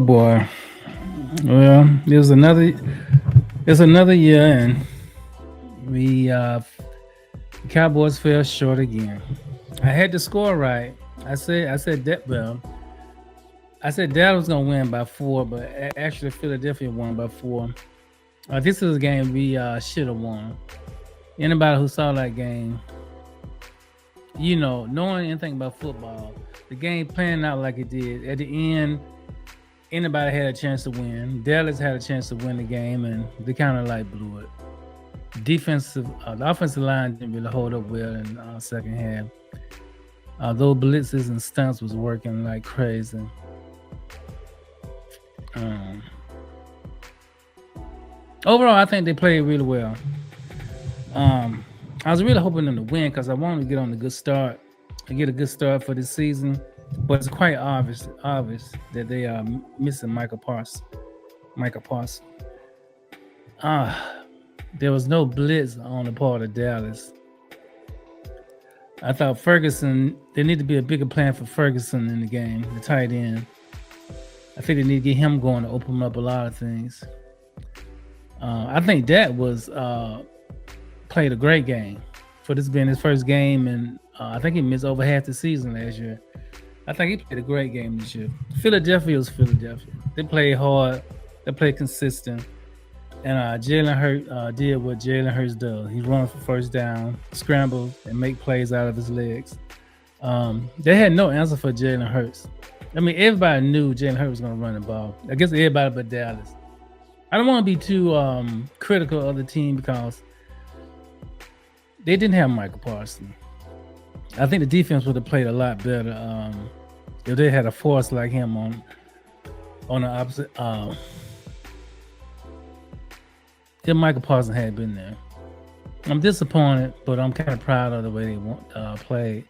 boy. Well, it's another year, and we Cowboys fell short again. I had the score right. I said that I said Dallas was gonna win by 4, but actually Philadelphia won by 4. This is a game we should have won. Anybody who saw that game, knowing anything about football, the game playing out like it did at the end. Anybody had a chance to win. Dallas had a chance to win the game, and they kind of like blew it. The offensive line didn't really hold up well in second half. Those blitzes and stunts was working like crazy. Um, Overall, I think they played really well. Um, I was really hoping them to win because I wanted to get on a good start, to get a good start for this season. But it's quite obvious that they are missing Michael Parsons. Michael Parsons. Ah, there was no blitz on the part of Dallas. I thought Ferguson. There need to be a bigger plan for Ferguson in the game, the tight end. I think they need to get him going to open up a lot of things. I think that was played a great game for this being his first game, and I think he missed over half the season last year. I think he played a great game this year. Philadelphia was Philadelphia. They played hard. They played consistent. And Jalen Hurts did what Jalen Hurts does. He runs for first down, scrambles, and make plays out of his legs. They had no answer for Jalen Hurts. I mean, everybody knew Jalen Hurts was going to run the ball. I guess everybody but Dallas. I don't want to be too critical of the team because they didn't have Michael Parsons. I think the defense would have played a lot better if they had a force like him on the opposite. If Michael Parsons had been there, I'm disappointed, but I'm kind of proud of the way they played.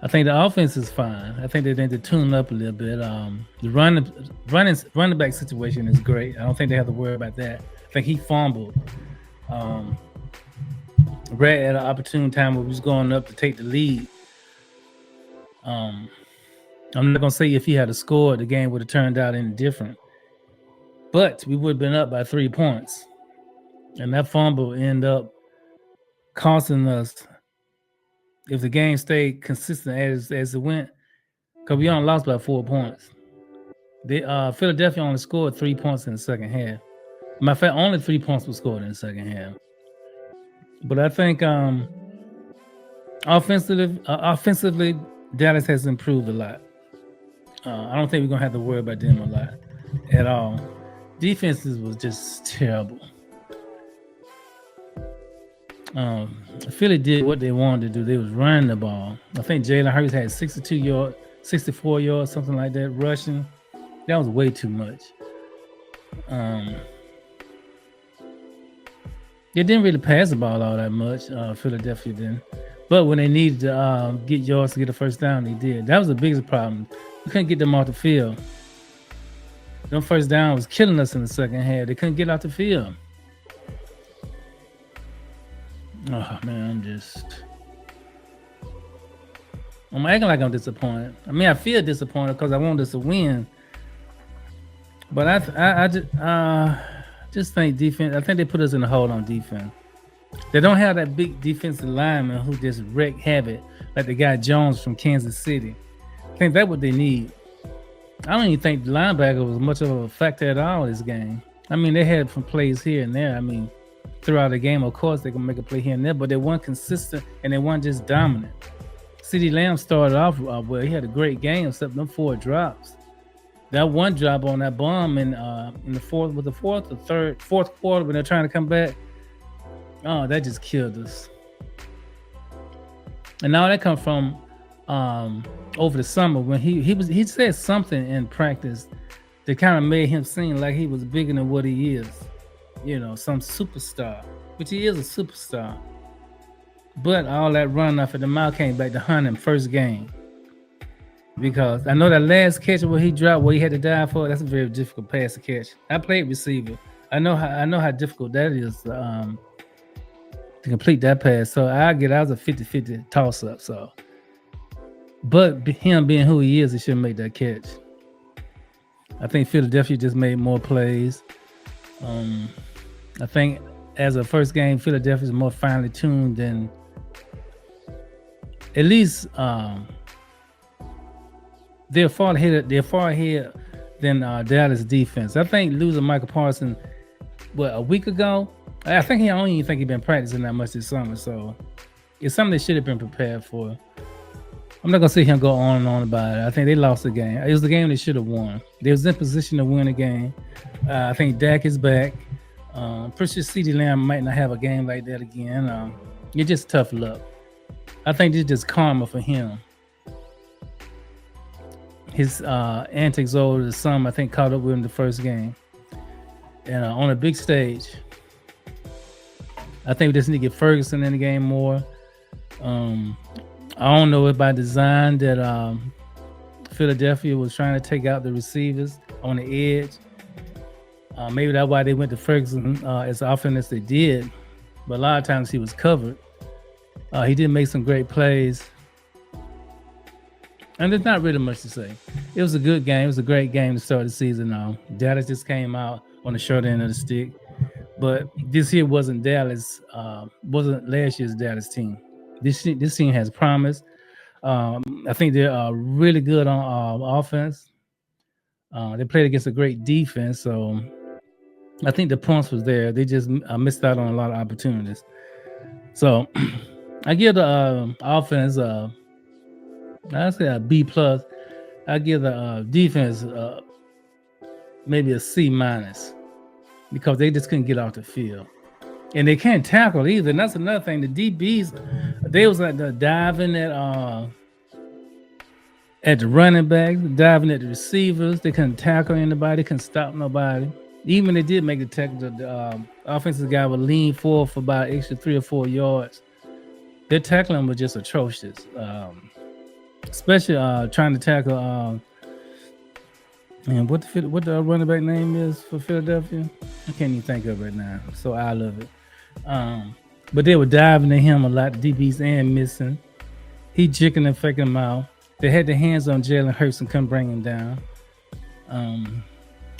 I think the offense is fine. I think they need to tune up a little bit. The running back situation is great. I don't think they have to worry about that. I think he fumbled. Right at an opportune time where he was going up to take the lead. I'm not gonna say if he had scored, the game would have turned out any different. But we would have been up by 3 points. And that fumble ended up costing us, if the game stayed consistent as it went, because we only lost by 4 points. Philadelphia only scored 3 points in the second half. Matter of fact, only 3 points were scored in the second half. But I think offensively, Dallas has improved a lot. I don't think we're going to have to worry about them a lot at all. Defenses was just terrible. Philly did what they wanted to do. They was running the ball. I think Jalen Hurts had 62 yards, 64 yards, something like that, rushing. That was way too much. They didn't really pass the ball all that much. Philadelphia didn't. But when they needed to get yards to get a first down, they did. That was the biggest problem. We couldn't get them off the field. Them first down was killing us in the second half. They couldn't get off the field. Oh man, I'm acting like I'm disappointed. I mean, I feel disappointed because I want us to win. But I just think defense. I think they put us in a hole on defense. They don't have that big defensive lineman who just wreak havoc like the guy Jones from Kansas City. I think that's what they need. I don't even think the linebacker was much of a factor at all in this game. I mean, they had some plays here and there. I mean, throughout the game, of course, they can make a play here and there, but they weren't consistent and they weren't just dominant. CeeDee Lamb started off well. He had a great game, except them 4 drops. That one drop on that bomb in the fourth quarter when they're trying to come back. Oh, that just killed us. And now that comes from over the summer when he said something in practice that kind of made him seem like he was bigger than what he is. Some superstar, which he is a superstar. But all that run off of the mouth came back to hunt him first game. Because I know that last catch where he dropped, where he had to dive for, that's a very difficult pass to catch. I played receiver. I know how difficult that is to complete that pass. So I was a 50-50 toss-up. So, but him being who he is, he shouldn't make that catch. I think Philadelphia just made more plays. I think as a first game, Philadelphia is more finely tuned than at least they're far ahead. They're far ahead than Dallas defense. I think losing Michael Parsons a week ago. I don't even think he's been practicing that much this summer. So it's something they should have been prepared for. I'm not gonna sit here and go on and on about it. I think they lost the game. It was the game they should have won. They was in position to win the game. I think Dak is back. Pretty sure CeeDee Lamb might not have a game like that again. It's just tough luck. I think it's just karma for him. His antics over the summer, I think, caught up with him the first game. And on a big stage, I think we just need to get Ferguson in the game more. I don't know if by design that Philadelphia was trying to take out the receivers on the edge. Maybe that's why they went to Ferguson as often as they did. But a lot of times he was covered. He did make some great plays. And there's not really much to say. It was a good game. It was a great game to start the season. Dallas just came out on the short end of the stick. But this here wasn't last year's Dallas team. This team has promise. I think they're really good on offense. They played against a great defense, so I think the points was there. They just missed out on a lot of opportunities. So I give the offense I say a B plus. I give the defense maybe a C minus because they just couldn't get off the field. And they can't tackle either. And that's another thing. The DBs, they was like diving at the running backs, diving at the receivers. They couldn't tackle anybody, couldn't stop nobody. Even they did make the tackle, the offensive guy would lean forward for about extra 3 or 4 yards. Their tackling was just atrocious. Especially trying to tackle and what the running back name is for Philadelphia? I can't even think of it right now. So I love it. But they were diving at him a lot, the DBs and missing. He jigging and faking them out. They had their hands on Jalen Hurts and couldn't bring him down.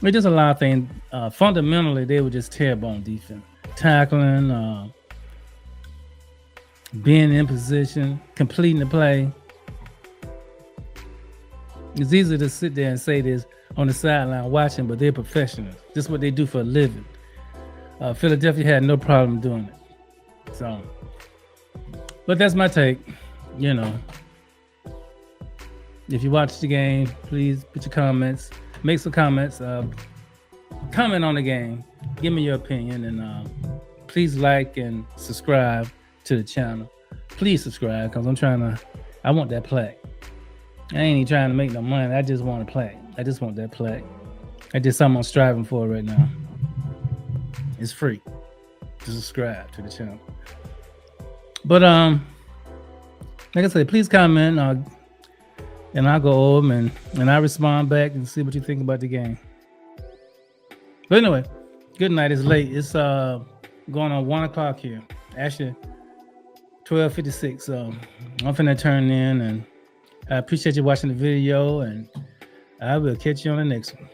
It's just a lot of things. Fundamentally, they were just terrible on defense. Tackling, being in position, completing the play. It's easy to sit there and say this on the sideline watching, but they're professionals. This is what they do for a living. Philadelphia had no problem doing it. So, but that's my take. You know, if you watch the game, please put your comments, make some comments, comment on the game, give me your opinion, and please like and subscribe to the channel. Please subscribe because I want that plaque. I ain't even trying to make no money. I just want a plaque. I just want that plaque. That's just something I'm striving for right now. It's free to subscribe to the channel. But like I said, please comment and I'll go over them and I'll respond back and see what you think about the game. But anyway, good night. It's late. It's going on 1 o'clock here. Actually, 12:56. So I'm finna turn in, and I appreciate you watching the video, and I will catch you on the next one.